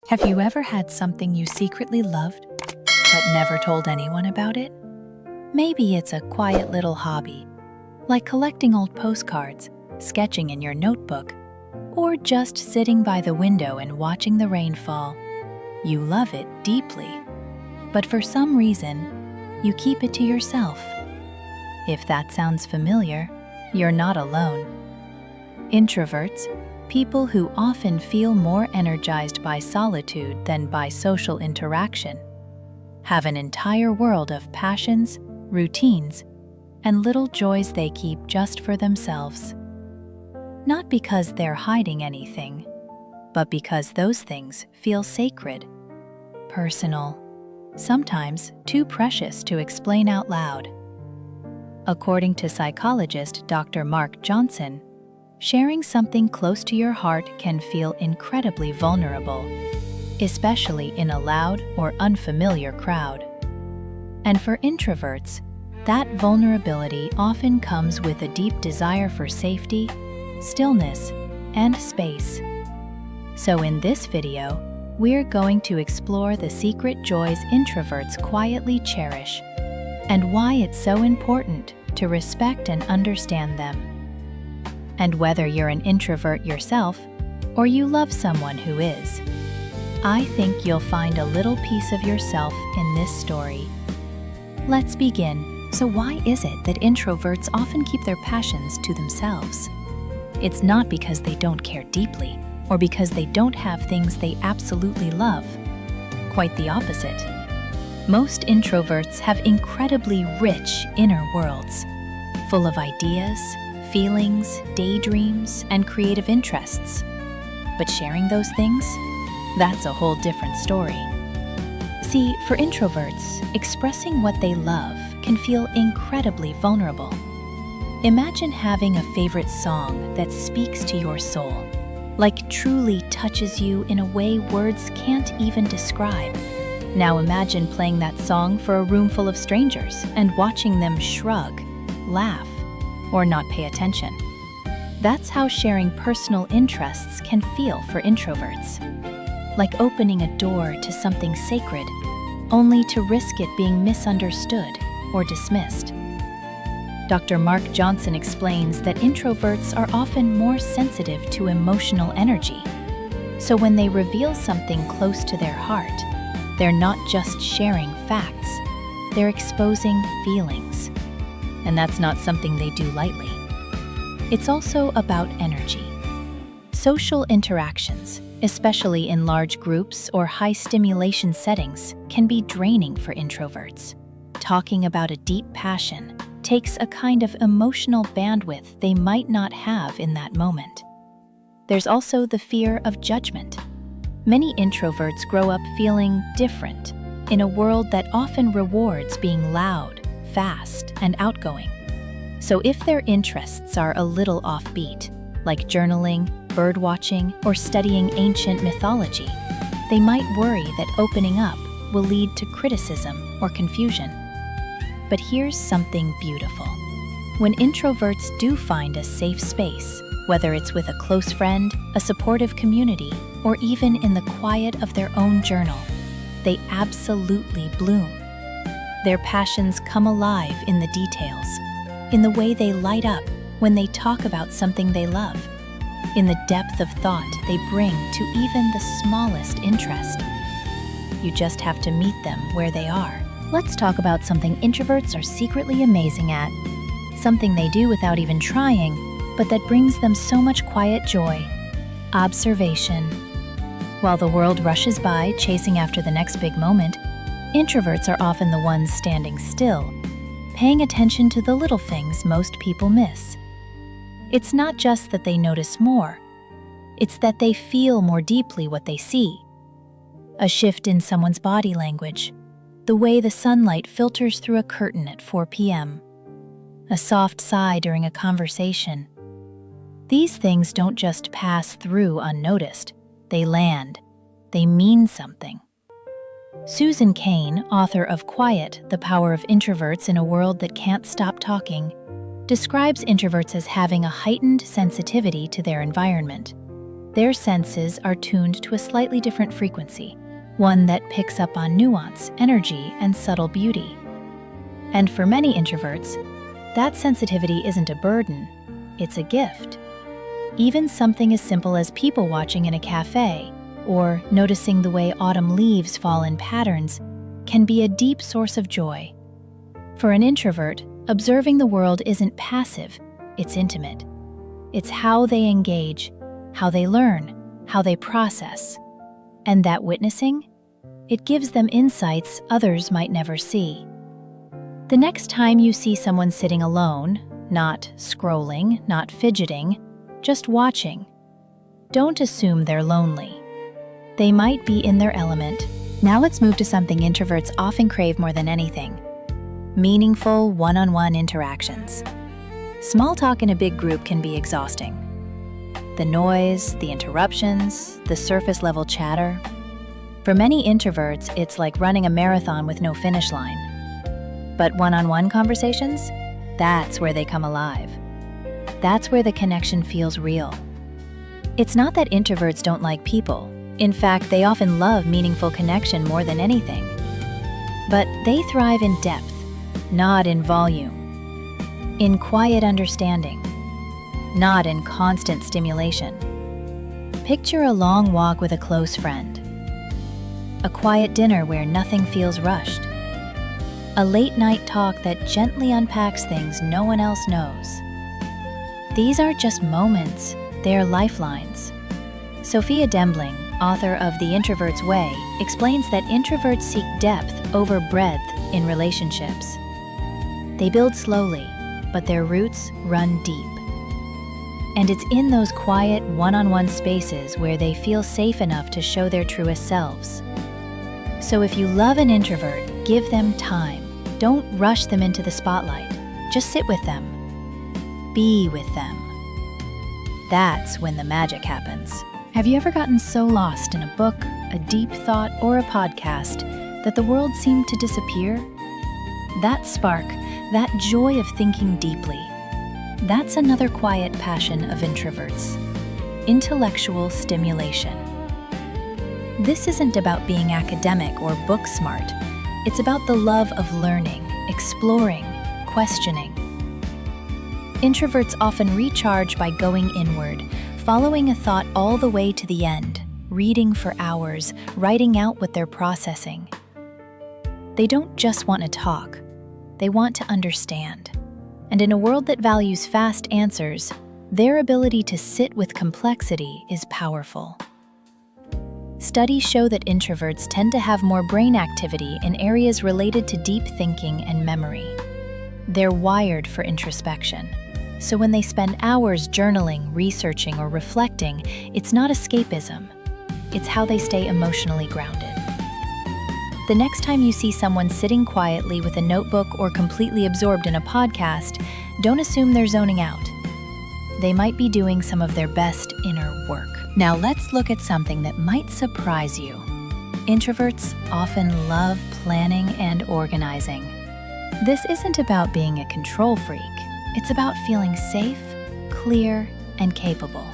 Have you ever had something you secretly loved, but never told anyone about it? Maybe it's a quiet little hobby, like collecting old postcards, sketching in your notebook, or just sitting by the window and watching the rain fall. You love it deeply, but for some reason, you keep it to yourself. If that sounds familiar, you're not alone. Introverts, people who often feel more energized by solitude than by social interaction, have an entire world of passions, routines, and little joys they keep just for themselves. Not because they're hiding anything, but because those things feel sacred, personal, sometimes too precious to explain out loud. According to psychologist Dr. Mark Johnson, sharing something close to your heart can feel incredibly vulnerable, especially in a loud or unfamiliar crowd. And for introverts, that vulnerability often comes with a deep desire for safety, stillness, and space. So in this video, we're going to explore the secret joys introverts quietly cherish and why it's so important to respect and understand them. And whether you're an introvert yourself or you love someone who is, I think you'll find a little piece of yourself in this story. Let's begin. So why is it that introverts often keep their passions to themselves? It's not because they don't care deeply or because they don't have things they absolutely love. Quite the opposite. Most introverts have incredibly rich inner worlds, full of ideas, feelings, daydreams, and creative interests. But sharing those things? That's a whole different story. See, for introverts, expressing what they love can feel incredibly vulnerable. Imagine having a favorite song that speaks to your soul, like truly touches you in a way words can't even describe. Now imagine playing that song for a room full of strangers and watching them shrug, laugh, or not pay attention. That's how sharing personal interests can feel for introverts. Like opening a door to something sacred, only to risk it being misunderstood or dismissed. Dr. Mark Johnson explains that introverts are often more sensitive to emotional energy. So when they reveal something close to their heart, they're not just sharing facts, they're exposing feelings. And that's not something they do lightly. It's also about energy. Social interactions, especially in large groups or high stimulation settings, can be draining for introverts. Talking about a deep passion takes a kind of emotional bandwidth they might not have in that moment. There's also the fear of judgment. Many introverts grow up feeling different in a world that often rewards being loud, fast, and outgoing. So if their interests are a little offbeat, like journaling, birdwatching, or studying ancient mythology, they might worry that opening up will lead to criticism or confusion. But here's something beautiful. When introverts do find a safe space, whether it's with a close friend, a supportive community, or even in the quiet of their own journal, they absolutely bloom. Their passions come alive in the details, in the way they light up when they talk about something they love, in the depth of thought they bring to even the smallest interest. You just have to meet them where they are. Let's talk about something introverts are secretly amazing at, something they do without even trying, but that brings them so much quiet joy: observation. While the world rushes by chasing after the next big moment, introverts are often the ones standing still, paying attention to the little things most people miss. It's not just that they notice more, it's that they feel more deeply what they see. A shift in someone's body language, the way the sunlight filters through a curtain at 4 p.m., a soft sigh during a conversation. These things don't just pass through unnoticed, they land, they mean something. Susan Cain, author of Quiet, The Power of Introverts in a World That Can't Stop Talking, describes introverts as having a heightened sensitivity to their environment. Their senses are tuned to a slightly different frequency, one that picks up on nuance, energy, and subtle beauty. And for many introverts, that sensitivity isn't a burden, it's a gift. Even something as simple as people watching in a cafe or noticing the way autumn leaves fall in patterns can be a deep source of joy. For an introvert, observing the world isn't passive, it's intimate. It's how they engage, how they learn, how they process. And that witnessing, it gives them insights others might never see. The next time you see someone sitting alone, not scrolling, not fidgeting, just watching, don't assume they're lonely. They might be in their element. Now let's move to something introverts often crave more than anything: meaningful one-on-one interactions. Small talk in a big group can be exhausting. The noise, the interruptions, the surface-level chatter. For many introverts, it's like running a marathon with no finish line. But one-on-one conversations? That's where they come alive. That's where the connection feels real. It's not that introverts don't like people. In fact, they often love meaningful connection more than anything. But they thrive in depth, not in volume. In quiet understanding, not in constant stimulation. Picture a long walk with a close friend. A quiet dinner where nothing feels rushed. A late-night talk that gently unpacks things no one else knows. These aren't just moments, they are lifelines. Sophia Dembling, author of The Introvert's Way, explains that introverts seek depth over breadth in relationships. They build slowly, but their roots run deep. And it's in those quiet, one-on-one spaces where they feel safe enough to show their truest selves. So if you love an introvert, give them time. Don't rush them into the spotlight. Just sit with them. Be with them. That's when the magic happens. Have you ever gotten so lost in a book, a deep thought, or a podcast that the world seemed to disappear? That spark, that joy of thinking deeply, that's another quiet passion of introverts: intellectual stimulation. This isn't about being academic or book smart. It's about the love of learning, exploring, questioning. Introverts often recharge by going inward, following a thought all the way to the end, reading for hours, writing out what they're processing. They don't just want to talk, they want to understand. And in a world that values fast answers, their ability to sit with complexity is powerful. Studies show that introverts tend to have more brain activity in areas related to deep thinking and memory. They're wired for introspection. So when they spend hours journaling, researching, or reflecting, it's not escapism. It's how they stay emotionally grounded. The next time you see someone sitting quietly with a notebook or completely absorbed in a podcast, don't assume they're zoning out. They might be doing some of their best inner work. Now let's look at something that might surprise you. Introverts often love planning and organizing. This isn't about being a control freak. It's about feeling safe, clear, and capable.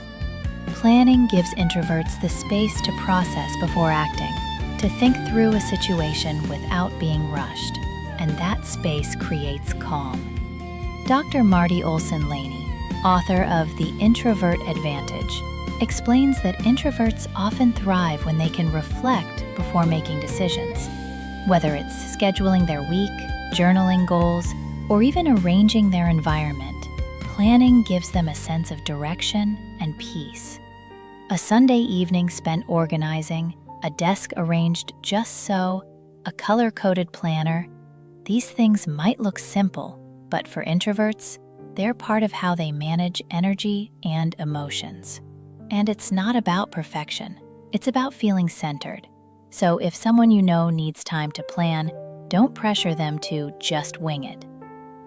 Planning gives introverts the space to process before acting, to think through a situation without being rushed, and that space creates calm. Dr. Marty Olson-Laney, author of The Introvert Advantage, explains that introverts often thrive when they can reflect before making decisions. Whether it's scheduling their week, journaling goals, or even arranging their environment, planning gives them a sense of direction and peace. A Sunday evening spent organizing, a desk arranged just so, a color-coded planner, these things might look simple, but for introverts, they're part of how they manage energy and emotions. And it's not about perfection, it's about feeling centered. So if someone you know needs time to plan, don't pressure them to just wing it.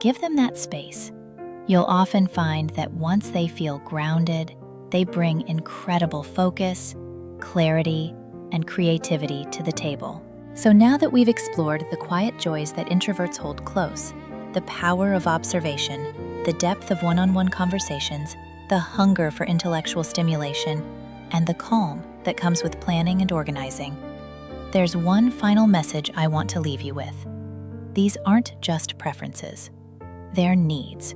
Give them that space. You'll often find that once they feel grounded, they bring incredible focus, clarity, and creativity to the table. So now that we've explored the quiet joys that introverts hold close, the power of observation, the depth of one-on-one conversations, the hunger for intellectual stimulation, and the calm that comes with planning and organizing. There's one final message I want to leave you with. These aren't just preferences. They're needs.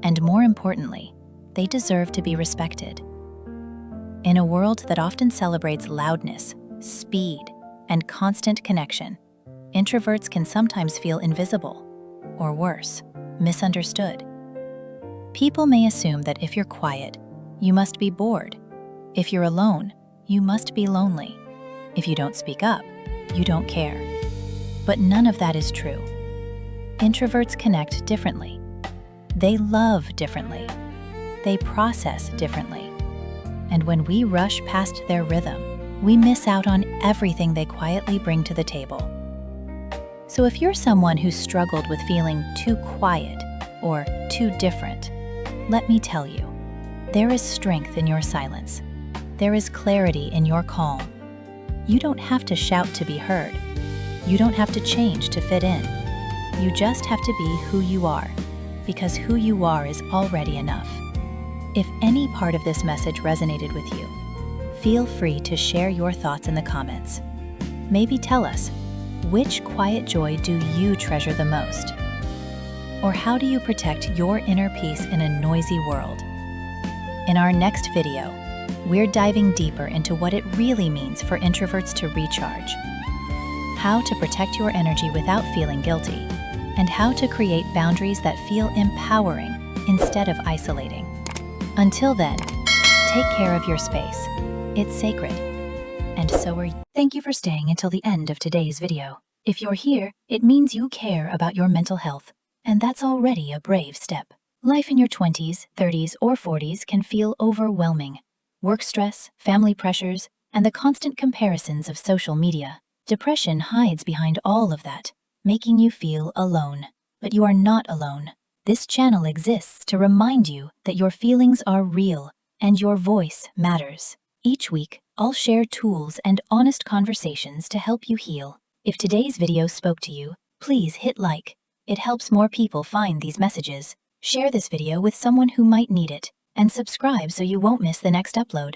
And more importantly, they deserve to be respected. In a world that often celebrates loudness, speed, and constant connection, introverts can sometimes feel invisible, or worse, misunderstood. People may assume that if you're quiet, you must be bored. If you're alone, you must be lonely. If you don't speak up, you don't care. But none of that is true. Introverts connect differently. They love differently. They process differently. And when we rush past their rhythm, we miss out on everything they quietly bring to the table. So if you're someone who's struggled with feeling too quiet or too different, let me tell you, there is strength in your silence. There is clarity in your calm. You don't have to shout to be heard. You don't have to change to fit in. You just have to be who you are, because who you are is already enough. If any part of this message resonated with you, feel free to share your thoughts in the comments. Maybe tell us, which quiet joy do you treasure the most? Or how do you protect your inner peace in a noisy world? In our next video, we're diving deeper into what it really means for introverts to recharge, how to protect your energy without feeling guilty, and how to create boundaries that feel empowering instead of isolating. Until then, take care of your space. It's sacred. And so are you. Thank you for staying until the end of today's video. If you're here, it means you care about your mental health, and that's already a brave step. Life in your 20s, 30s, or 40s can feel overwhelming. Work stress, family pressures, and the constant comparisons of social media. Depression hides behind all of that, making you feel alone. But you are not alone. This channel exists to remind you that your feelings are real and your voice matters. Each week, I'll share tools and honest conversations to help you heal. If today's video spoke to you, please hit like. It helps more people find these messages. Share this video with someone who might need it, and subscribe so you won't miss the next upload.